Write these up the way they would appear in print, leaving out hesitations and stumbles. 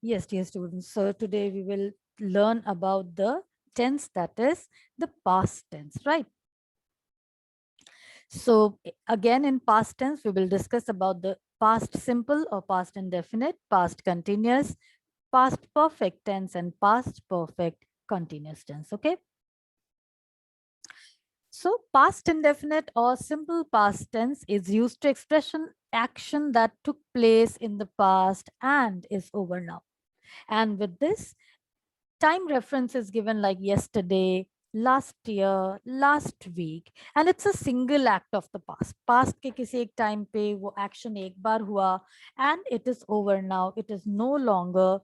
Yes, dear students. So today we will learn about the tense, that is the past tense, right? So again, in past tense, we will discuss about the past simple or past indefinite, past continuous, past perfect tense, and past perfect continuous tense. Okay. So past indefinite or simple past tense is used to express an action that took place in the past and is over now. And with this, time reference is given like yesterday, last year, last week, and it's a single act of the past. Past के किसी एक time पे वो action एक बार हुआ and it is over now. It is no longer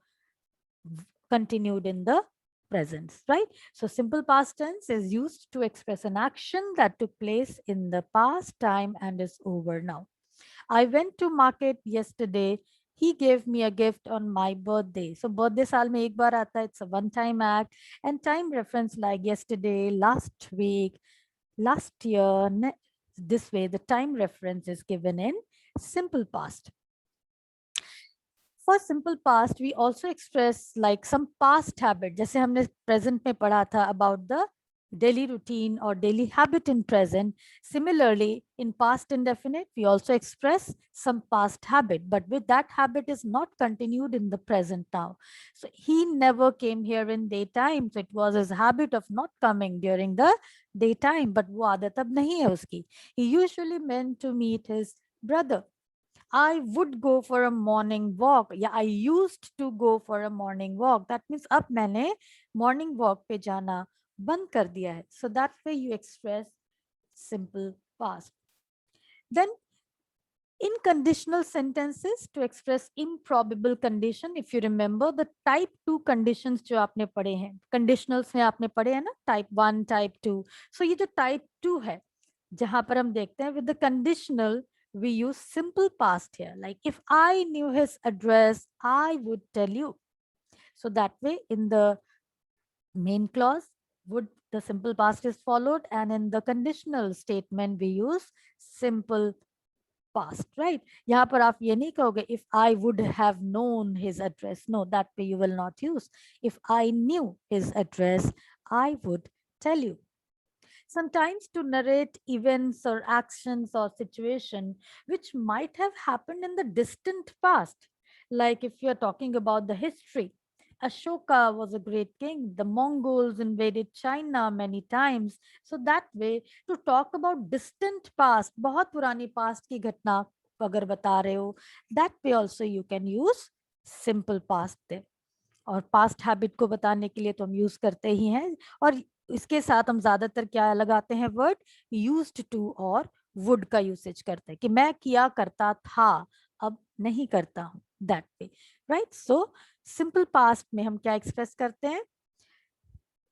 continued in the present, right? So simple past tense is used to express an action that took place in the past time and is over now. I went to market yesterday. He gave me a gift on my birthday. So birthday साल में एक बार आता है. It's a one-time act. And time reference like yesterday, last week, last year. This way, the time reference is given in simple past. For simple past, we also express like some past habit. जैसे हमने present में पढ़ा था about the daily routine or daily habit in present. Similarly, in past indefinite, we also express some past habit, but with that habit is not continued in the present now. So he never came here in daytime. So it was his habit of not coming during the daytime, but वो आदत अब नहीं है उसकी. He usually meant to meet his brother. I would go for a morning walk. Yeah, I used to go for a morning walk. That means अब मैंने morning walk पे जाना बंद कर दिया है. So that way you express simple past. Then in conditional sentences to express improbable condition, if you remember the type 2 conditions जो आपने पढ़े हैं, conditionals में आपने पढ़े हैं ना, type 1, type 2. So ये जो type 2 है, जहां पर हम देखते हैं with the conditional we use simple past here, like if I knew his address I would tell you. So that way in the main clause would the simple past is followed, and in the conditional statement we use simple past, right? यहाँ पर आप ये नहीं कहोगे if I would have known his address. No, that way you will not use. If I knew his address I would tell you. Sometimes to narrate events or actions or situation which might have happened in the distant past. Like if you're talking about the history, Ashoka was a great king. The Mongols invaded China many times. So that way, to talk about distant past, बहुत पुरानी past की घटना अगर बता रहे हो, that way also you can use simple past there. और past habit को बताने के लिए तो हम यूज करते ही हैं, और इसके साथ हम ज्यादातर क्या लगाते हैं वर्ड यूज्ड टू और वुड का यूसेज करते हैं कि मैं किया करता था अब नहीं करता हूं, that way, right? So simple past में हम क्या एक्सप्रेस करते हैं,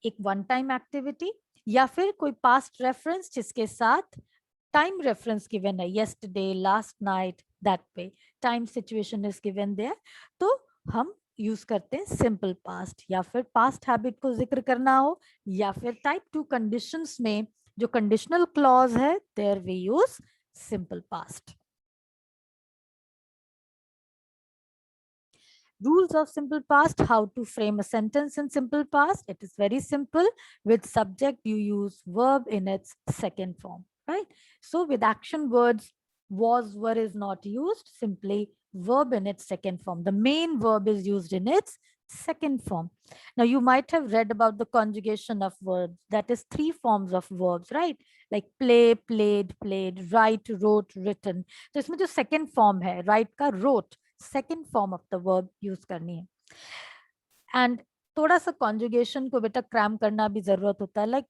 एक वन टाइम एक्टिविटी या फिर कोई पास्ट रेफरेंस जिसके साथ टाइम रेफरेंस गिवन है, yesterday, last night, that way time situation is given there, तो हम यूज करते हैं सिंपल पास्ट. या फिर पास्ट हैबिट को जिक्र करना हो, या फिर टाइप 2 कंडीशंस में जो कंडीशनल क्लॉज है there we use simple past. Rules of simple past, how to frame a sentence in simple past. It is very simple. With subject, you use verb in its second form, right? So with action words, was, were is not used, simply verb in its second form. The main verb is used in its second form. Now you might have read about the conjugation of verbs. That is 3 forms of verbs, right? Like play, played, played, write, wrote, written. So इसमें जो second form है, write का wrote, second form of the verb use करनी है. And थोड़ा सा conjugation को बेटा क्रैम करना भी जरूरत होता है. लाइक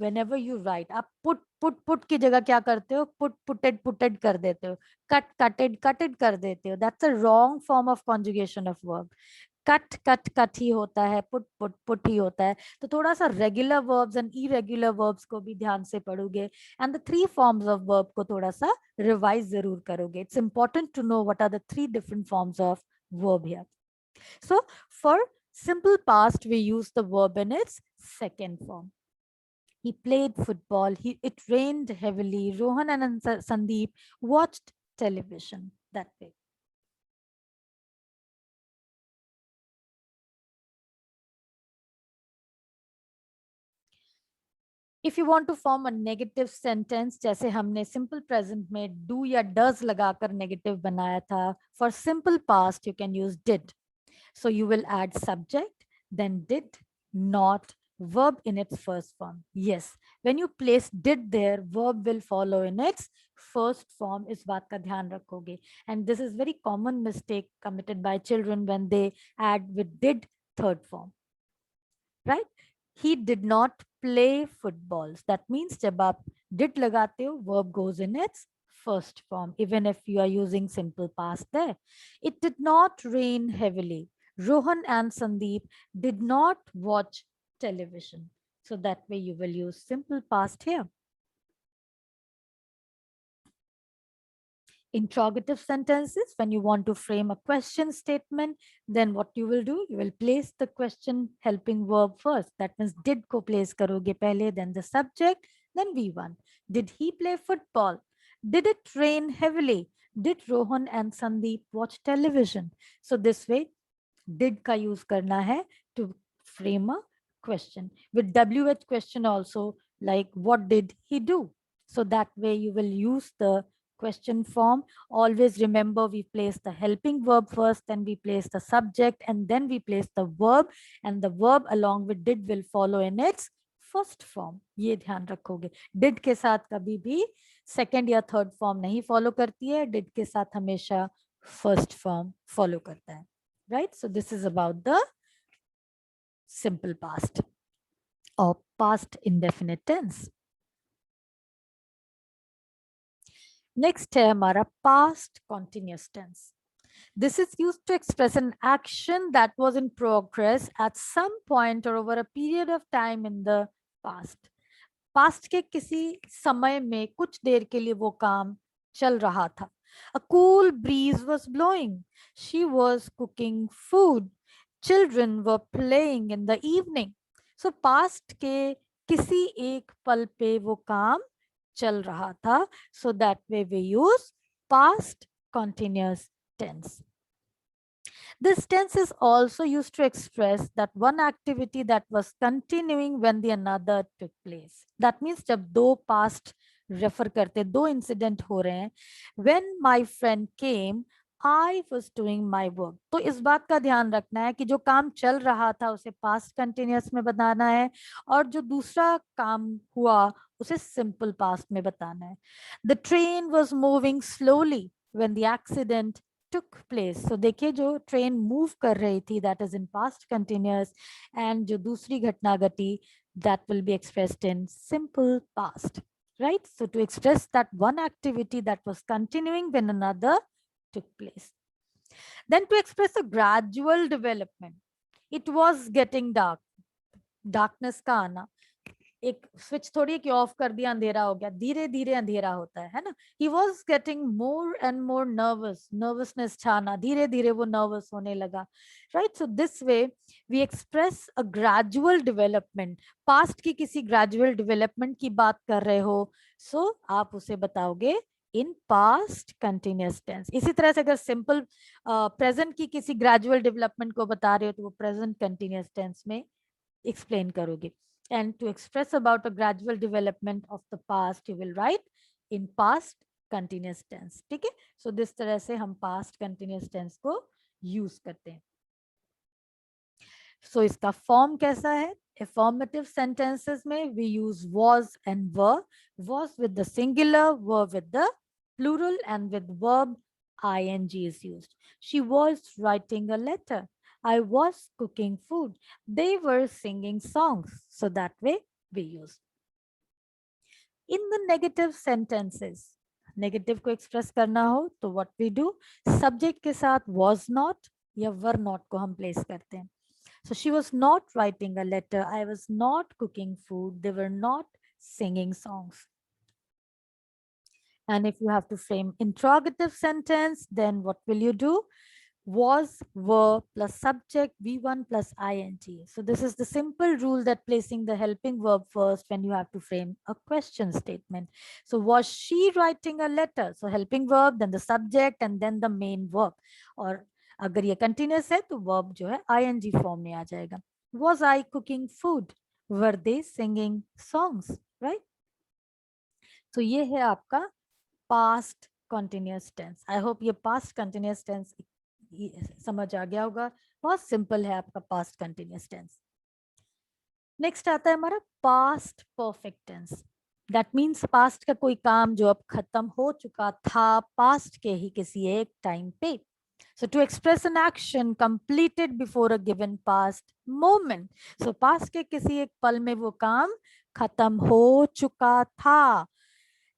whenever you write, आप पुट की जगह क्या करते हो, पुटेड कर देते हो, कटेड कर देते हो. That's a wrong form of conjugation of verb. Cut ही होता है, पुट ही होता है. तो थोड़ा सा regular verbs and irregular verbs को भी ध्यान से पढ़ोगे, and the 3 forms of verb को थोड़ा सा रिवाइज जरूर करोगे. It's important to know what are the 3 different forms of verb here. So for simple past we use the verb in its second form. He played football. It rained heavily. Rohan and Sandeep watched television, that way. If you want to form a negative sentence, जैसे हमने simple present में do या does लगाकर negative बनाया था, for simple past you can use did. So you will add subject, then did, not, verb in its first form. Yes, when you place did there, verb will follow in its first form. इस बात का ध्यान रखोगे. And this is very common mistake committed by children when they add with did third form. Right? He did not play footballs. That means जब आप did लगाते हो, verb goes in its first form, even if you are using simple past there. It did not rain heavily. Rohan and Sandeep did not watch television. So that way you will use simple past here. Interrogative sentences, when you want to frame a question statement, then what you will do, you will place the question helping verb first. That means did ko place karoge pehle, then the subject, then V1. Did he play football? Did it rain heavily? Did Rohan and Sandeep watch television? So this way, did ka use karna hai to frame a question. With WH question also, like what did he do? So that way you will use the question form. Always remember, we place the helping verb first, then we place the subject, and then we place the verb, and the verb along with did will follow in its first form. ये ध्यान रखोगे. Did के साथ कभी भी second या third form नहीं follow करती है. डिड के साथ हमेशा फर्स्ट फॉर्म फॉलो करता है. Right? So this is about the simple past और पास्ट इंडेफिनिट टेंस. नेक्स्ट है हमारा past continuous tense. This is used to express an action that was in progress at some point or over a period of time in the past. Past के किसी समय में कुछ देर के लिए वो काम चल रहा था. A cool breeze was blowing. She was cooking food. Children were playing in the evening. So past के किसी एक पल पे वो काम चल रहा था. So that way we use past continuous tense. This tense is also used to express that one activity that was continuing when the another took place. That means जब दो past refer करते, दो incident हो रहे हैं, when my friend came, I was doing my work. तो इस बात का ध्यान रखना है कि जो काम चल रहा था उसे past continuous में बताना है और जो दूसरा काम हुआ उसे simple past में बताना है. The train was moving slowly when the accident took place. So देखिए जो ट्रेन मूव कर रही थी that is in past continuous, and जो दूसरी घटना घटी that will be expressed in simple past, right? So to express that one activity that was continuing when another took place. Then to express a gradual development, it was getting dark. Darkness का आना, एक switch थोड़ी कि of कर दिया अंधेरा हो गया, धीरे धीरे अंधेरा होता है ना. He was getting more and more nervous, nervousness छाना, धीरे धीरे वो नर्वस होने लगा. Right? So this way we express a gradual development. Past की किसी ग्रेजुअल डेवलपमेंट की बात कर रहे हो, सो आप उसे बताओगे इन पास्ट कंटिन्यूअस टेंस. इसी तरह से अगर सिंपल प्रेजेंट की किसी ग्रेजुअल डेवलपमेंट को बता रहे हो तो वो प्रेजेंट कंटिन्यूअस टेंस में एक्सप्लेन करोगे. And to express about a gradual development of the past, you will write in past continuous tense. ठीक है? So this तरह से हम past continuous tense को use करते हैं. So इसका form कैसा है? Affirmative sentences में we use was and were. Was with the singular, were with the plural, and with verb ing is used. She was writing a letter. I was cooking food. They were singing songs. So that way we use. In the negative sentences, negative को express करना हो तो what we do? Subject के साथ was not या were not को हम place करते हैं. So she was not writing a letter. I was not cooking food. They were not singing songs. And if you have to frame interrogative sentence, then what will you do? Was, were plus subject, V1 plus ing. So this is the simple rule that placing the helping verb first when you have to frame a question statement. So was she writing a letter? So helping verb, then the subject, and then the main verb. और अगर ये continuous है तो verb जो है ing form में आ जाएगा. Was I cooking food? Were they singing songs? Right? तो ये है आपका past continuous tense. I hope ये past continuous tense समझ आ गया होगा. बहुत सिंपल है आपका past continuous tense. नेक्स्ट आता है हमारा past perfect tense. That means past का कोई काम जो अब खत्म हो चुका था पास्ट के ही किसी एक टाइम पे. So to express an action completed before a given past moment. So past के किसी एक पल में वो काम खत्म हो चुका था.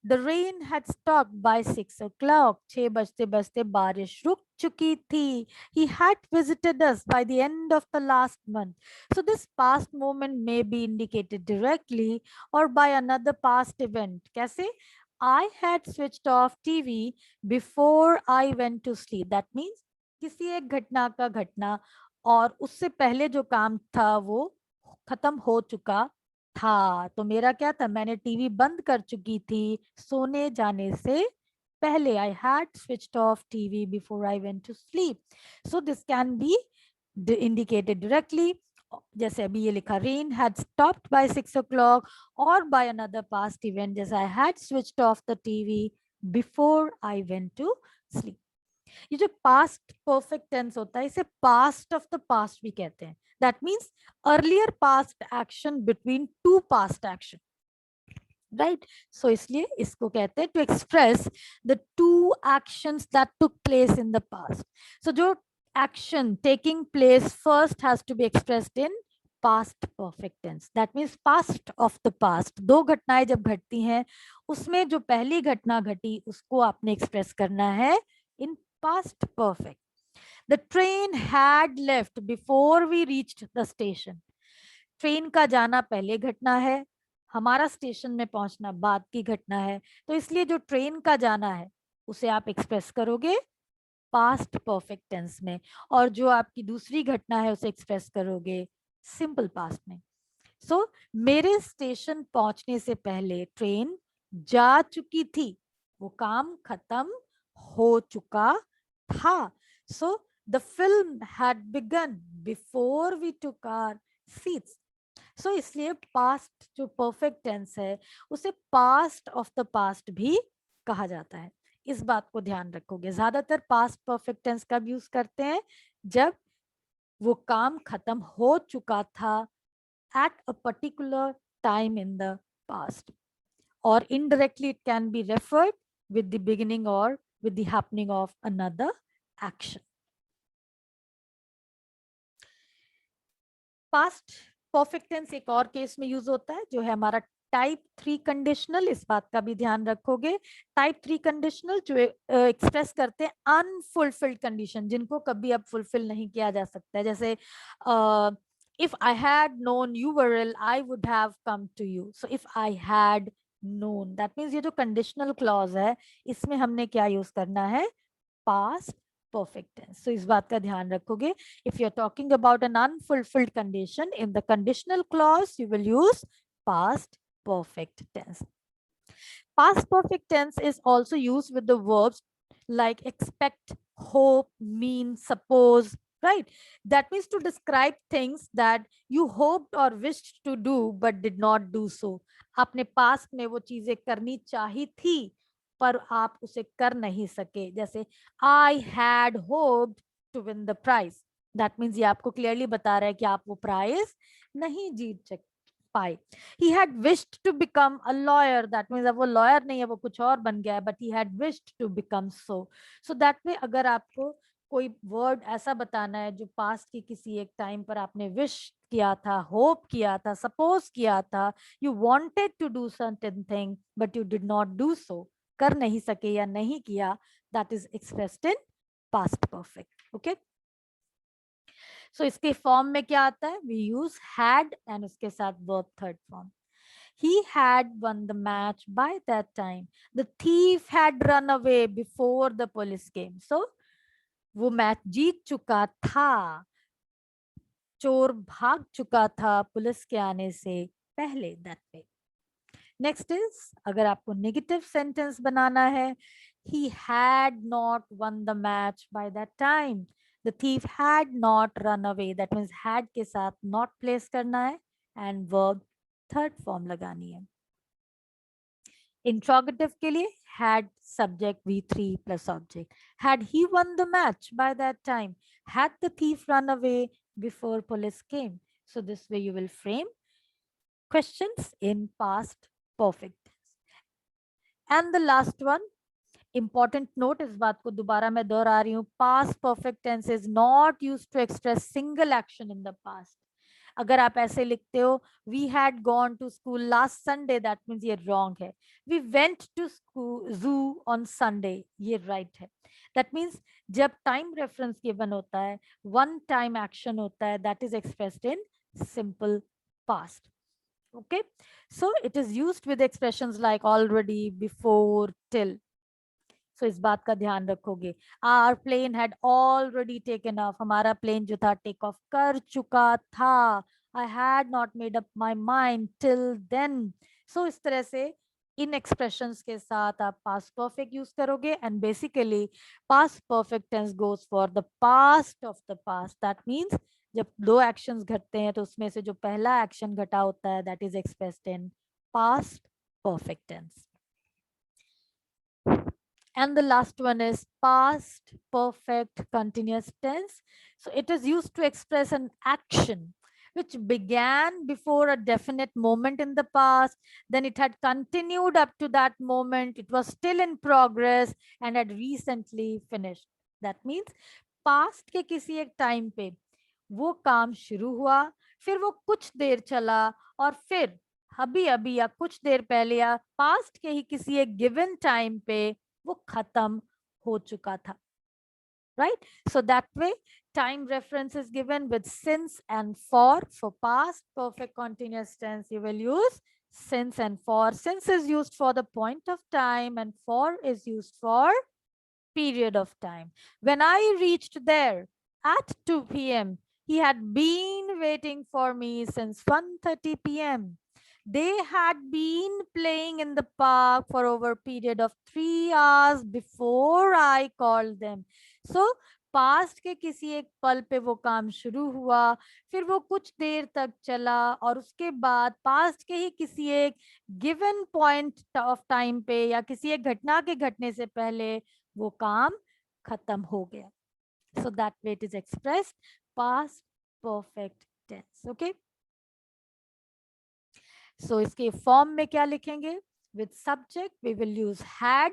The rain had stopped by 6 o'clock. 6 बजते बजते बारिश रुक चुकी थी. He had visited us by the end of the last month. So this past moment may be indicated directly or by another past event. कैसे? I had switched off TV before I went to sleep. That means किसी एक घटना का घटना और उससे पहले जो काम था वो खत्म हो चुका था. तो मेरा क्या था, मैंने टीवी बंद कर चुकी थी सोने जाने से पहले. I had switched off TV before I went to sleep. So this can be indicated directly, जैसे अभी ये लिखा rain had stopped bye 6 o'clock, और बाय अनदर पास्ट इवेंट जैसे I had switched off the TV before I went to sleep. ये जो past perfect tense होता है इसे पास्ट ऑफ द पास्ट भी कहते हैं. That means earlier past action between two past action. Right? So इसलिए इसको कहते हैं to express the two actions that took place in the past. So जो action taking place first has to be expressed in past perfect tense. That means past of the past. दो घटनाएं जब घटती हैं उसमें जो पहली घटना घटी उसको आपने एक्सप्रेस करना है in past perfect. The train had left before we reached the station. Train का जाना पहले घटना है, हमारा स्टेशन में पहुंचना बाद की घटना है. तो इसलिए जो ट्रेन का जाना है उसे आप एक्सप्रेस करोगे पास्ट परफेक्ट टेंस में, और जो आपकी दूसरी घटना है उसे एक्सप्रेस करोगे सिंपल पास्ट में. सो मेरे स्टेशन पहुंचने से पहले ट्रेन जा चुकी थी, वो काम खत्म हो चुका था. So the film had begun before we took our seats. So इसलिए पास्ट जो परफेक्ट टेंस है उसे पास्ट ऑफ द पास्ट भी कहा जाता है. इस बात को ध्यान रखोगे. ज्यादातर पास्ट परफेक्ट टेंस कब यूज करते हैं, जब वो काम खत्म हो चुका था at a particular time in the past, or indirectly it can be referred with the beginning or with the happening of another action. Past perfect tense एक और केस में यूज होता है जो है हमारा टाइप 3 कंडीशनल. इस बात का भी ध्यान रखोगे. टाइप 3 कंडीशनल जो एक्सप्रेस करते हैं अनफुलफिल्ड कंडीशन, जिनको कभी अब फुलफिल नहीं किया जा सकता है. जैसे if I had known you were ill, I would have come to you. So if I had known, that means ये जो conditional clause है इसमें हमने क्या यूज करना है, past perfect tense. So इस बात का ध्यान रखोगे. If you're talking about an unfulfilled condition, in the conditional clause you will use past perfect tense. Past perfect tense is also used with the verbs like expect, hope, mean, suppose, right? That means to describe things that you hoped or wished to do but did not do so. आपने past में वो चीजें करनी चाही थी पर आप उसे कर नहीं सके. जैसे I had hoped to win the prize. That means ये आपको क्लियरली बता रहा है कि आप वो प्राइज नहीं जीत पाए. He had wished to become a lawyer. That means अब वो लॉयर नहीं है, वो कुछ और बन गया है, but he had wished to become so. So that way अगर आपको कोई वर्ड ऐसा बताना है जो पास्ट की किसी एक टाइम पर आपने विश किया था, होप किया था, सपोज किया था, you wanted to do certain thing but you did not do so, कर नहीं सके या नहीं किया, that is expressed in past perfect. Okay, so इसके फॉर्म में क्या आता है, वी यूज हैड एंड उसके साथ verb third form. He had won the match by that time. The thief had run away before the police came. So वो match जीत चुका था, चोर भाग चुका था पुलिस के आने से पहले. That way. नेक्स्ट इज, अगर आपको नेगेटिव सेंटेंस बनाना है, he had not won the match by that time. The thief had not run away. That means had के साथ not place करना है. एंड वर्ब थर्ड फॉर्म लगानी है. इंट्रोगेटिव के लिए had subject V3 plus object. Had he won the match by that time? Had the thief run away before police came? So this way you will frame questions in past perfect tense. And the last one, important note, इस बात को दोबारा मैं दोहरा रही हूँ, past perfect tense is not used to express single action in the past. अगर आप ऐसे लिखते हो we had gone to school last Sunday, that means ये wrong है. We went to school zoo on Sunday, ये right है. That means जब time reference given होता है, one time action होता है, that is expressed in simple past. Okay, so it is used with expressions like already, before, till. So इस बात का ध्यान रखोगे. Our plane had already taken off. हमारा प्लेन जो था टेक ऑफ कर चुका था. I had not made up my mind till then. So इस तरह से इन एक्सप्रेशंस के साथ आप पास्ट परफेक्ट यूज करोगे. And basically past perfect tense goes for the past of the past. That means जब दो एक्शंस घटते हैं तो उसमें से जो पहला एक्शन घटा होता है that is expressed in past perfect tense. And the last one is past perfect continuous tense. So it is used to express an action which began before a definite moment in the past, then it had continued up to that moment, it was still in progress and had recently finished. That means past के किसी एक time पे वो काम शुरू हुआ, फिर वो कुछ देर चला और फिर अभी अभी या कुछ देर पहले या पास्ट के ही किसी एक गिवन टाइम पे वो खत्म हो चुका था. Right? So that way time reference is given with since and for past perfect continuous tense you will use since and for. Since is used for the point of time and for is used for period of time. When I reached there at 2 p.m., he had been waiting for me since 1:30 p.m. They had been playing in the park for over a period of 3 hours before I called them. So, past के किसी एक पल पे वो काम शुरू हुआ, फिर वो कुछ देर तक चला और उसके बाद पास्ट के ही किसी एक गिवन पॉइंट ऑफ टाइम पे या किसी एक घटना के घटने से पहले वो काम खत्म हो गया. So that way it is expressed past perfect tense. Okay. So इसके फॉर्म में क्या लिखेंगे? With subject we will use had,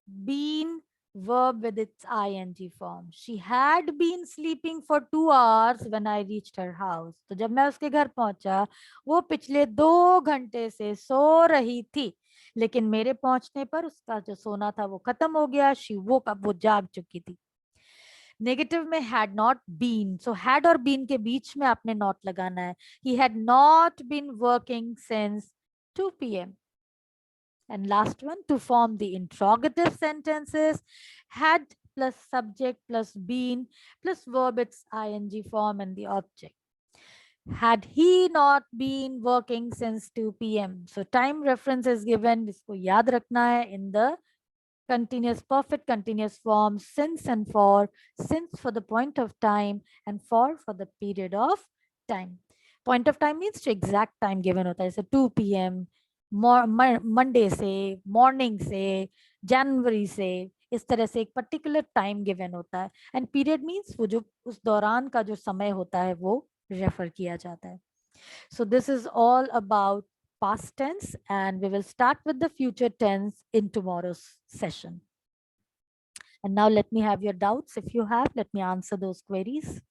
been, verb with its ing form. She had been sleeping for 2 hours when I reached her house. तो जब मैं उसके घर पहुंचा वो पिछले 2 घंटे से सो रही थी, लेकिन मेरे पहुंचने पर उसका जो सोना था वो खत्म हो गया. शी woke up, वो जाग चुकी थी. नेगेटिव में had not been. So had और been के बीच में आपने not लगाना है. He had not been working since 2 p.m. And last one, to form the interrogative sentences, had plus subject plus been plus verb its ing form and the object. Had he not been working since 2 p.m. So time reference is given. इसको याद रखना है in the continuous perfect continuous form, since and for. Since for the point of time and for the period of time. Point of time means जो exact time given होता है, जैसे 2 p.m. Monday से, morning से, जनवरी से, इस तरह से एक पर्टिकुलर टाइम गिवन होता है. एंड पीरियड मीन्स वो जो उस दौरान का जो समय होता है वो रेफर किया जाता है. So this is all about past tense and we will start with the future tense in tomorrow's session. And now let me have your doubts. If you have, let me answer those queries.